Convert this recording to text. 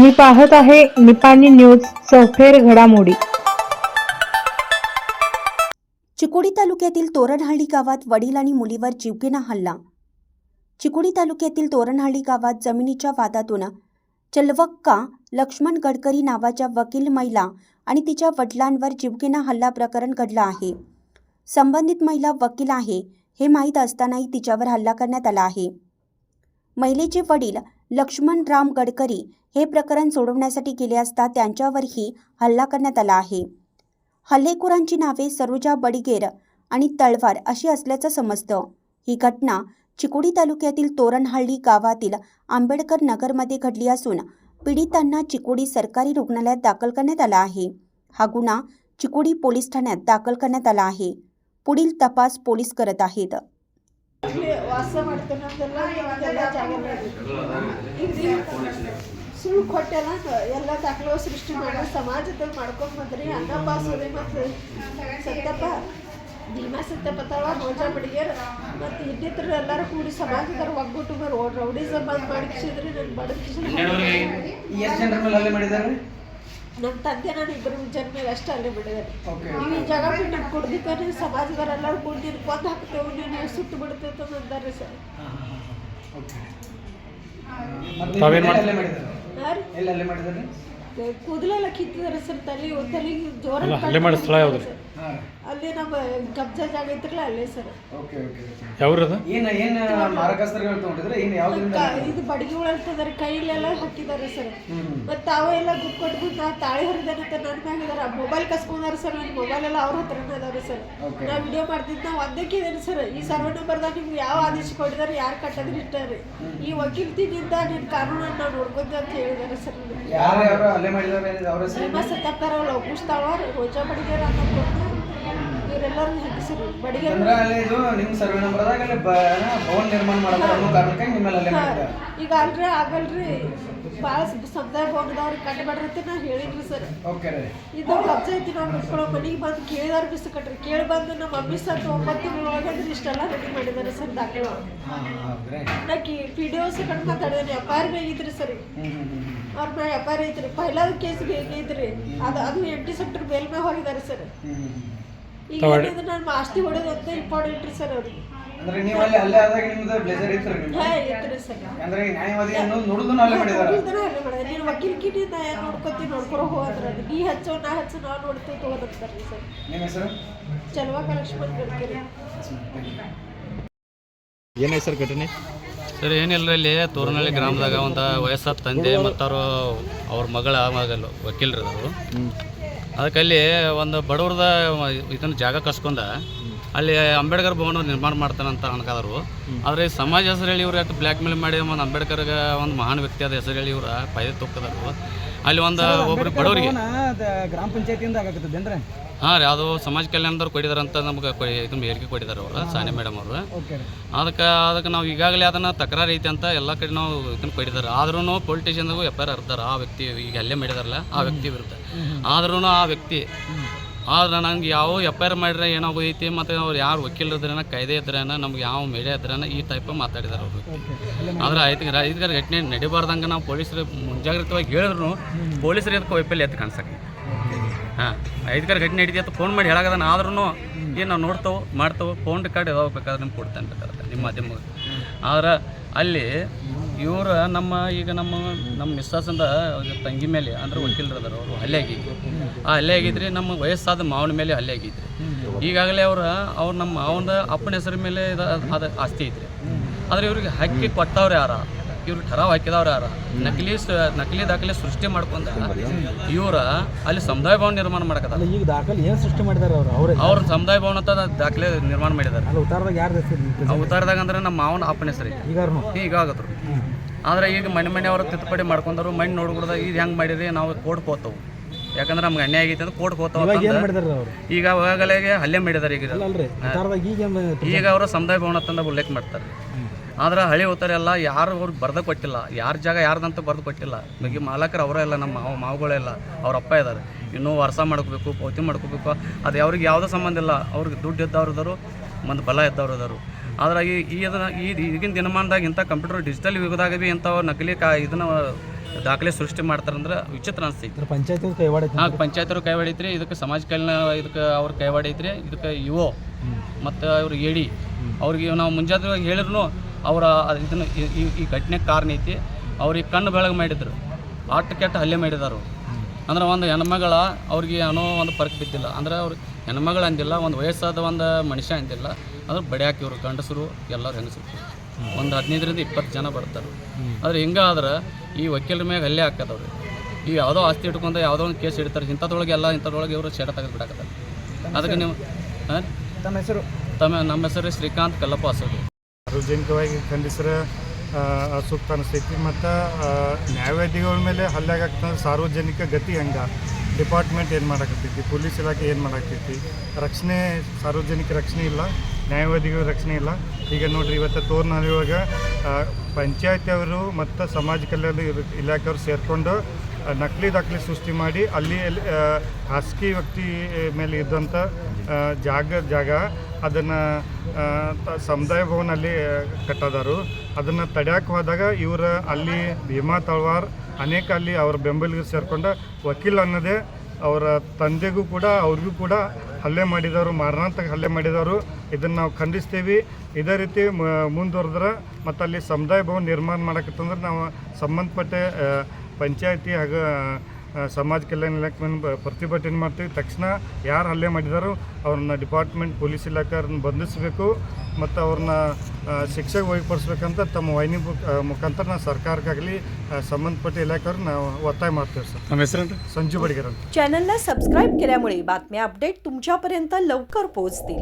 तुम्ही पाहत आहे निपाणी न्यूज सफेर घडामोडी। चिकोडी तालुक्यातील तोरणहळ्ळी गावात वडील आणि मुलीवर जीवघेणा हल्ला। चिकोडी तालुक्यातील तोरणहळ्ळी गावात जमिनीच्या वादातून चलवक्का लक्ष्मण गडकरी नावाच्या वकील महिला आणि तिच्या वडिलांवर जीवघेणा हल्ला प्रकरण घडलं आहे। संबंधित महिला वकील आहे हे माहीत असतानाही तिच्यावर हल्ला करण्यात आला आहे। महिलेचे वडील लक्ष्मणराम गडकरी हे प्रकरण सोडवण्यासाठी गेले असता त्यांच्यावरही हल्ला करण्यात आला आहे। हल्लेखोरांची नावे सरोजा बडिगेर आणि तळवार अशी असल्याचं समजतं। ही घटना चिकोडी तालुक्यातील तोरणहळ्ळी गावातील आंबेडकर नगरमध्ये घडली असून पीडितांना चिकोडी सरकारी रुग्णालयात दाखल करण्यात आला आहे। हा गुन्हा चिकोडी पोलीस ठाण्यात दाखल करण्यात आला आहे। पुढील तपास पोलीस करत आहेत। ಸುಳ್ಳು ಕೊಟ್ಟೆಲ್ಲ ಎಲ್ಲ ದಾಖಲೆ ಸೃಷ್ಟಿ ಮಾಡಿ ಸಮಾಜದಲ್ಲಿ ಮಾಡ್ಕೊಂಡು ಬಂದ್ರಿ ಅನ್ನಪ್ಪ ಸೂರಿ ಮತ್ತು ಸತ್ಯಪ್ಪ ಭೀಮಾ ಸತ್ಯಪತ್ತವ ರೋಜಾ ಬಡಿಗೇರ್ ಮತ್ತು ಇನ್ನಿತರು ಎಲ್ಲರೂ ಕೂಡಿ ಸಮಾಜದವ್ರು ಒಗ್ಗಟ್ಟು ರೌಡಿಸಮ್ ಬಂದ್ ಮಾಡಿಸಿದ್ರಿ ನನ್ನ ಬಡಕಿಸಿ ನಮ್ಮ ತಂದೆ ನಾನು ಇಬ್ಬರು ಜನ ಮೇಲೆ ಅಷ್ಟೇ ಅಲ್ಲೇ ಬಿಡಿದಾರೆ। ನೀವು ಈ ಜಾಗ ಬಿಟ್ಟು ಕುಡ್ದಿದ್ದಾನೆ ಸಮಾಜದವರೆಲ್ಲರೂ ಕೂಡಿ ನೀನು ಕೊಂದು ಹಾಕ್ತೇವೆ ನೀನು ಸುಟ್ಟು ಬಿಡ್ತೇವೆ ಅಂತಾರೆ ಸರ್। ಕೂದಲೆಲ್ಲ ಕಿತ್ತಿದಾರೆ ಸರ್, ತಲೆಗೆ ಜೋರ ಅಲ್ಲಿ ನಮ್ಮ ಕಬ್ಜಾ ಜಾಗ ಐತ್ರಲ್ಲ ಅಲ್ಲೇ ಸರ್। ಇದು ಬಡಗಿ ಅಂತಂದ್ರೆ ಕೈಲೆಲ್ಲ ಹಾಕಿದ್ದಾರೆ ಸರ್। ಮತ್ತೆ ತಾವೆಲ್ಲ ಗುಡ್ ಕೊಟ್ಬಿಟ್ಟು ತಾಳಿ ಹರಿದಾನಂತ ನನ್ನ ಮ್ಯಾಗಿದಾರ ಮೊಬೈಲ್ ಕಸ್ಕೊಂಡಾರ ಸರ್। ನನ್ನ ಮೊಬೈಲ್ ಎಲ್ಲ ಅವ್ರ ಹತ್ರನೇ ಅದಾವ್ರಿ ಸರ್। ನಾ ವಿಡಿಯೋ ಮಾಡ್ತಿದ್ದು ನಾವು ಒಂದಕ್ಕಿದ್ದೇನೆ ಸರ್। ಈ ಸರ್ವೆ ನಂಬರ್ದಾಗ ನಿಮ್ಗೆ ಯಾವ ಆದೇಶ ಕೊಟ್ಟಿದ್ದಾರೆ ಯಾರು ಕಟ್ಟೋದ್ರ ಇಟ್ಟಾರೆ ಈ ವಕೀಲ್ತಿನಿಂದ ನಿನ್ನ ಕಾನೂನನ್ನು ನಾವು ನೋಡ್ಕೊಂತೀವಿ ಅಂತ ಹೇಳಿದ್ದಾರೆ ಸರ್। ಸತ್ತಪ್ಪಾರ ಲೋಕುಸ್ತಾವ ರೋಜಾ ಬಡಿಗೇರ ಅನ್ನೋ ಇವರೆಲ್ಲರೂ ಹೆಂಗಸರು ಬಡಿಗೇರ ಈಗ ಅಲ್ರಿ ಆಗಲ್ರಿ ಭಾಳ ಸಮುದಾಯ ಭವನದವ್ರಿಗೆ ಕಟ್ಟಬೇಡ್ರಿ ಅಂತ ನಾ ಹೇಳಿದ್ರಿ ಸರ್। ಇದು ಕಬ್ಜಾ ಐತಿ ನಾವು ಬಿಟ್ಕೊಳ್ಳೋ ಮನೆಗೆ ಬಂದು ಕೇಳಿದಾರ ಬಿಸಿ ಕಟ್ರಿ ಕೇಳಿ ಬಂದು ನಮ್ಮ ಮಮ್ಮಿ ಸತ್ತು 9 ತಿಂಗಳೊಳಗೆ ಇಷ್ಟೆಲ್ಲ ರೆಡಿ ಮಾಡಿದ್ದಾರೆ ಸರ್ ದಾಖಲೆ। ನಾ PDOs ಕಡೆ ಮಾತಾಡಿದ್ರೆ FIR ಬೇಗಿದ್ರಿ ಸರ್। ಅವ್ರ ಮ್ಯಾಗ FIR ಐತ್ರಿ ಪೈಲಾದ ಕೇಸ್ ಬೇಕೈತ್ರಿ ಅದು 8 ಸೆಪ್ಟೆಂಬರ್ ಬೇಲ್ ಮ್ಯಾಗ ಹೋಗಿದ್ದಾರೆ ಸರ್। ಈಗ ಏನಿದ್ರೆ ನಾನು ಆಸ್ತಿ ಹೊಡೆದು ಅಂತ ಇಂಪಾರ್ಟೆಂಟ್ ರೀ ಸರ್ ಅವ್ರಿಗೆ। ನೀನು ವಕೀಲ್ ಕಿಟಿ ನಾ ನೋಡ್ಕೊತೀವಿ ನೋಡ್ಕೊರೋ ಹೋದ್ರ ನೀ ಹಚ್ಚೋ ನಾ ಹಚ್ಚೋ ನಾವು ನೋಡ್ತೀವಿ ತಗೋದಂತಾರ್ರಿ ಸರ್। ಚಲವಕ್ಕ ಲಕ್ಷ್ಮಣ್ ಗಡ್ಕರಿ ಏನೇ ಸರ್ ಘಟನೆ? ಸರ್ ಏನಿಲ್ಲ, ಇಲ್ಲಿ ತೋರಣಹಳ್ಳಿ ಗ್ರಾಮದಾಗ ಒಂದು ವಯಸ್ಸಾದ ತಂದೆ ಮತ್ತು ಅವ್ರ ಮಗಳು ವಕೀಲರವರು ಅದಕ್ಕೆ ಅಲ್ಲಿ ಒಂದು ಬಡವ್ರದ ಇದನ್ನು ಜಾಗ ಕಸ್ಕೊಂಡ ಅಲ್ಲಿ ಅಂಬೇಡ್ಕರ್ ಭವನ ನಿರ್ಮಾಣ ಮಾಡ್ತಾನಂತ ಅನ್ಕಾದರು। ಆದರೆ ಸಮಾಜ ಹೆಸರು ಹೇಳಿ ಇವ್ರು ಯಾಕೆ ಬ್ಲ್ಯಾಕ್ ಮೇಲ್ ಮಾಡಿ ಒಂದು ಅಂಬೇಡ್ಕರ್ಗೆ ಒಂದು ಮಹಾನ್ ವ್ಯಕ್ತಿ ಆದ ಹೆಸರು ಹೇಳಿ ಇವ್ರು ಫಾಯ್ದೆ ತೊಕ್ಕದರು। ಅಲ್ಲಿ ಒಂದು ಒಬ್ಬರು ಬಡವರಿಗೆ ಗ್ರಾಮ ಪಂಚಾಯತಿಯಿಂದ ಆಗತ್ತದೇನ್ರಿ? ಹಾಂ ರೀ, ಅದು ಸಮಾಜ ಕಲ್ಯಾಣದವ್ರು ಕೊಟ್ಟಿದಾರಂತ ನಮ್ಗೆ ಇದನ್ನು ಹೇಳಿಕೆ ಕೊಟ್ಟಿದ್ದಾರೆ ಅವರು ಸಾನಿ ಮೇಡಮ್ ಅವರು। ಅದಕ್ಕೆ ನಾವು ಈಗಾಗಲೇ ಅದನ್ನು ತಕರಾರು ಐತೆ ಅಂತ ಎಲ್ಲ ಕಡೆ ನಾವು ಇದನ್ನು ಕೊಟ್ಟಿದ್ದಾರೆ। ಆದ್ರೂ ಪೊಲಿಟಿಷಿಯನ್ಗೂ FIR ಇರ್ತಾರೆ ಆ ವ್ಯಕ್ತಿ ಈಗ ಅಲ್ಲೇ ಮಾಡಿದಾರಲ್ಲ ಆ ವ್ಯಕ್ತಿ ವಿರುದ್ಧ। ಆದ್ರೂ ಆ ವ್ಯಕ್ತಿ ಆದ್ರೆ ನಂಗೆ ಯಾವ FIR ಮಾಡಿದ್ರೆ ಏನಾಗೋದೈತಿ ಮತ್ತು ಅವ್ರು ಯಾರು ವಕೀಲರು ಇದ್ರೇನ ಕಾಯ್ದೆ ಇದ್ರೇನ ನಮ್ಗೆ ಯಾವ ಮೀಡಿಯಾ ಇದ್ರೇನ ಈ ಟೈಪ್ ಮಾತಾಡಿದಾರೆ ಅವರು। ಆದ್ರೆ ಐದಗಾರ ಘಟನೆ ನಡಿಬಾರ್ದಂಗೆ ನಾವು ಪೊಲೀಸರು ಮುಂಜಾಗ್ರತವಾಗಿ ಹೇಳಿದ್ರು ಪೊಲೀಸರು ಅದಕ್ಕೆ ವೈಫಲ್ಯ ಎದ್ದು ಕಾಣಿಸಕ್ಕೆ ಹಾಂ 5 ಘಟನೆ ನಡೀತಿ ಅಂತ ಫೋನ್ ಮಾಡಿ ಹೇಳಾಗದಾನ। ಆದ್ರೂ ಏನು ನಾವು ಮಾಡ್ತೇವೆ ಫೋನ್ ರೆಕಾರ್ಡ್ ಯಾವಾಗ ಬೇಕಾದ್ರೆ ನಿಮ್ಗೆ ಕೊಡ್ತಾನೆ ಬೇಕಾದ್ರೆ ನಿಮ್ಮ ಮಾಧ್ಯಮ। ಆದ್ರೆ ಅಲ್ಲಿ ಇವರು ನಮ್ಮ ಮಿಸ್ಸಸ್ಸಿಂದ ತಂಗಿ ಮೇಲೆ ಅಂದ್ರೆ ವಕೀಲರದಾರ ಅವರು ಹಲ್ಲೆ ಆಗಿದ್ರು। ಆ ಹಲ್ಲೆ ಆಗಿದ್ರಿ ನಮ್ಮ ವಯಸ್ಸಾದ ಮಾವನ ಮೇಲೆ ಹಲ್ಲೆ ಆಗಿದ್ರಿ। ಈಗಾಗಲೇ ಅವ್ರು ನಮ್ಮ ಮಾವನ ಅಪ್ಪನ ಹೆಸರ ಮೇಲೆ ಅದು ಆಸ್ತಿ ಐತ್ರಿ। ಆದರೆ ಇವ್ರಿಗೆ ಹಕ್ಕಿ ಕೊಟ್ಟವ್ರು ಯಾರ, ಇವ್ರು ಠರಾವ್ ಹಾಕಿದವ್ರು ಯಾರ, ನಕಲಿ ದಾಖಲೆ ಸೃಷ್ಟಿ ಮಾಡ್ಕೊಂಡ ಇವ್ರ ಅಲ್ಲಿ ಸಮುದಾಯ ಭವನ ನಿರ್ಮಾಣ ಮಾಡಕತ್ತಾರ। ಈಗ ದಾಖಲೆ ಏನು ಸೃಷ್ಟಿ ಮಾಡಿದಾರೆ ಅವ್ರ ಸಮುದಾಯ ಭವನ ಅಂತ ದಾಖಲೆ ನಿರ್ಮಾಣ ಮಾಡಿದ್ದಾರೆ। ಉತ್ತಾರದಾಗ ಯಾರು ಹೆಸರು? ಉತ್ತಾರದಾಗ ಅಂದ್ರೆ ನಮ್ಮ ಮಾವನ ಅಪ್ಪನ ಹೆಸರು ಈಗ ಆಗತ್ರು। ಆದ್ರೆ ಈಗ ಮನೆ ಅವ್ರು ತಿದ್ದುಪಡಿ ಮಾಡ್ಕೊಂಡವ್ರು ಮಣ್ಣು ನೋಡ್ಕೊಡ್ದಾಗ ಇದು ಹೆಂಗೆ ಮಾಡಿರಿ ನಾವು ಕೋರ್ಟ್ಗೆ ಹೋಗ್ತವು, ಯಾಕಂದ್ರೆ ನಮ್ಗೆ ಅನ್ಯಾಯ ಆಗೈತೆ ಅಂತ ಕೋರ್ಟ್ಗೆ ಹೋಗ್ತಾವ। ಈಗ ಅವಾಗಲೇ ಹಲ್ಲೆ ಮಾಡಿದಾರೆ। ಈಗ ಅವರು ಸಮುದಾಯ ಭವನ ತಂದ ಉಲ್ಲೇಖ ಮಾಡ್ತಾರೆ। ಆದ್ರೆ ಹಳಿ ಹೋಗ್ತಾರೆ ಎಲ್ಲ ಯಾರು ಅವ್ರಿಗೆ ಬರ್ದು ಕೊಟ್ಟಿಲ್ಲ, ಯಾರ ಜಾಗ ಯಾರ್ದಂತ ಬರ್ದು ಕೊಟ್ಟಿಲ್ಲ। ಬಗ್ಗೆ ಮಾಲಕರು ಅವರೇ ಇಲ್ಲ, ನಮ್ಮ ಮಾವುಗಳೆಲ್ಲ ಅವ್ರ ಅಪ್ಪ ಇದ್ದಾರೆ। ಇನ್ನೂ ವರ್ಷ ಮಾಡ್ಕೋಬೇಕು, ಪೌತಿ ಮಾಡ್ಕೋಬೇಕು, ಅದು ಅವ್ರಿಗೆ ಯಾವುದೋ ಸಂಬಂಧ ಇಲ್ಲ। ಅವ್ರಿಗೆ ದುಡ್ಡು ಇದ್ದವ್ರು ಇದ್ದರು, ಒಂದು ಬಲ ಇದ್ದವ್ರು ಇದ್ದರು। ಆದ್ರೆ ಈಗಿನ ದಿನಮಾನದಾಗ ಇಂಥ ಕಂಪ್ಯೂಟರ್ ಡಿಜಿಟಲ್ ಯುಗದಾಗ ಭೀ ಇಂಥವು ನಕಲಿ ಇದನ್ನು ದಾಖಲೆ ಸೃಷ್ಟಿ ಮಾಡ್ತಾರಂದ್ರೆ ವಿಚಿತ್ರ ಅನಿಸ್ತೈತಿ. ಪಂಚಾಯತ್ ಕೈವಾಡ ಹಾಂ, ಪಂಚಾಯತರು ಕೈವಾಡ ಐತ್ರಿ, ಇದಕ್ಕೆ ಸಮಾಜ ಕಲ್ಯಾಣ ಇದಕ್ಕೆ ಅವ್ರ ಕೈವಾಡ ಐತ್ರಿ, ಇದಕ್ಕೆ ಇಒ ಮತ್ತು ಅವ್ರು ಎಡಿ ಅವ್ರಿಗೆ ನಾವು ಮುಂಜಾನೆ ಹೇಳಿದ್ರು ಅವರ ಇದನ್ನು ಈ ಘಟನೆಗೆ ಕಾರಣ ಐತಿ. ಅವ್ರಿಗೆ ಕಣ್ಣು ಬೆಳಗ್ಗೆ ಮಾಡಿದ್ರು, ಆಟ ಕೆಟ್ಟ ಹಲ್ಲೆ ಮಾಡಿದಾರು. ಅಂದ್ರೆ ಒಂದು ಹೆಣ್ಮಗಳ ಅವ್ರಿಗೆ ಏನೋ ಒಂದು ಪರ್ಕ್ ಬಿದ್ದಿಲ್ಲ, ಅಂದ್ರೆ ಅವ್ರು ಹೆಣ್ಮಗಳು ಅಂದಿಲ್ಲ, ಒಂದು ವಯಸ್ಸಾದ ಒಂದು ಮನುಷ್ಯ ಅಂದಿಲ್ಲ, ಅಂದ್ರೆ ಬಡಿಯಾಕಿ ಇವರು ಗಂಡಸರು ಎಲ್ಲರೂ ಹೆಂಗಸರು ಒಂದು 15ರಿಂದ 20 ಜನ ಬರ್ತಾರೆ. ಆದರೆ ಹಿಂಗಾದ್ರೆ ಈ ವಕೀಲರ ಮ್ಯಾಗ ಹಲ್ಲೆ ಹಾಕದವ್ರು, ಈ ಯಾವುದೋ ಆಸ್ತಿ ಇಟ್ಕೊಂಡು ಯಾವುದೋ ಒಂದು ಕೇಸ್ ಇಡ್ತಾರೆ, ಇಂಥದ್ರೊಳಗೆ ಇಂಥದ್ರೊಳಗೆ ಇವರು ಶೇಡ ತೆಗೆದು ಬಿಡಾಕತ್ತಾರೆ. ಅದಕ್ಕೆ ನೀವು ತಮ್ಮ ಹೆಸರು? ನಮ್ಮ ಹೆಸರು ಶ್ರೀಕಾಂತ್ ಕಲ್ಲಪ್ಪ ಅಸೋಡಿ. ಸಾರ್ವಜನಿಕವಾಗಿ ಖಂಡಿಸಿದ್ರೆ ಸೂಕ್ತ ಅನಿಸ್ತೈತಿ. ಮತ್ತು ನ್ಯಾಯವಾದಿಗಳ ಮೇಲೆ ಹಲ್ಲೆ ಆಗ್ತಂದ್ರೆ ಸಾರ್ವಜನಿಕ ಗತಿ ಹೆಂಗೆ, ಡಿಪಾರ್ಟ್ಮೆಂಟ್ ಏನು ಮಾಡಾಕತ್ತೈತಿ, ಪೊಲೀಸ್ ಇಲಾಖೆ ಏನು ಮಾಡಾಕತ್ತೈತಿ, ರಕ್ಷಣೆ ಸಾರ್ವಜನಿಕ ರಕ್ಷಣೆ ಇಲ್ಲ, ನ್ಯಾಯವಾದಿಗಳ ರಕ್ಷಣೆ ಇಲ್ಲ. ಈಗ ನೋಡಿರಿ, ಇವತ್ತು ತೋರ್ನಹಳ್ಳಿ ಒಳಗೆ ಪಂಚಾಯತಿಯವರು ಮತ್ತು ಸಮಾಜ ಕಲ್ಯಾಣ ಇಲಾಖೆಯವರು ಸೇರಿಕೊಂಡು ನಕಲಿ ದಾಖಲೆ ಸೃಷ್ಟಿ ಮಾಡಿ ಅಲ್ಲಿ ಖಾಸಗಿ ವ್ಯಕ್ತಿ ಮೇಲೆ ಇದ್ದಂಥ ಜಾಗ ಅದನ್ನು ಸಮುದಾಯ ಭವನಲ್ಲಿ ಕಟ್ಟದಾರು. ಅದನ್ನು ತಡ್ಯಾಕೆ ಹೋದಾಗ ಇವರು ಅಲ್ಲಿ ಭೀಮಾ ತಳವಾರ್ ಅನೇಕ ಅಲ್ಲಿ ಅವ್ರ ಬೆಂಬಲಿಗರು ಸೇರಿಕೊಂಡು ವಕೀಲ ಅನ್ನೋದೇ ಅವರ ತಂದೆಗೂ ಕೂಡ ಅವ್ರಿಗೂ ಕೂಡ ಹಲ್ಲೆ ಮಾಡಿದವರು, ಮಾರಣಾಂತಕ ಹಲ್ಲೆ ಮಾಡಿದವರು. ಇದನ್ನು ನಾವು ಖಂಡಿಸ್ತೀವಿ. ಇದೇ ರೀತಿ ಮುಂದುವರೆದ್ರೆ ಮತ್ತು ಅಲ್ಲಿ ಸಮುದಾಯ ಭವನ ನಿರ್ಮಾಣ ಮಾಡಕತ್ತಂದ್ರೆ ನಾವು ಸಂಬಂಧಪಟ್ಟ ಪಂಚಾಯತಿ ಹಾಗೂ ಸಮಾಜ ಕಲ್ಯಾಣ ಇಲಾಖೆ ಪ್ರತಿಭಟನೆ ಮಾಡ್ತೀವಿ. ತಕ್ಷಣ ಯಾರು ಹಲ್ಲೆ ಮಾಡಿದಾರೋ ಅವ್ರನ್ನ ಡಿಪಾರ್ಟ್ಮೆಂಟ್ ಪೊಲೀಸ್ ಇಲಾಖೆ ಅವ್ರನ್ನ ಬಂಧಿಸಬೇಕು ಮತ್ತು ಅವ್ರನ್ನ ಶಿಕ್ಷೆಗೆ ಒಳಪಡಿಸ್ಬೇಕಂತ ತಮ್ಮ ವಾಹಿನಿ ಮುಖಾಂತರ ನಾವು ಸರ್ಕಾರಕ್ಕಾಗಲಿ संबंधपट्ट इलाक्यावर ಒತ್ತಾಯ ಮಾಡ್ತೀವಿ ಸರ್. ನಮ್ಮ ಹೆಸರು संजू बडगेर. चॅनलला सबस्क्राईब केल्यामुळे बातम्या अपडेट तुमच्यापर्यंत लवकर पोहोचतील.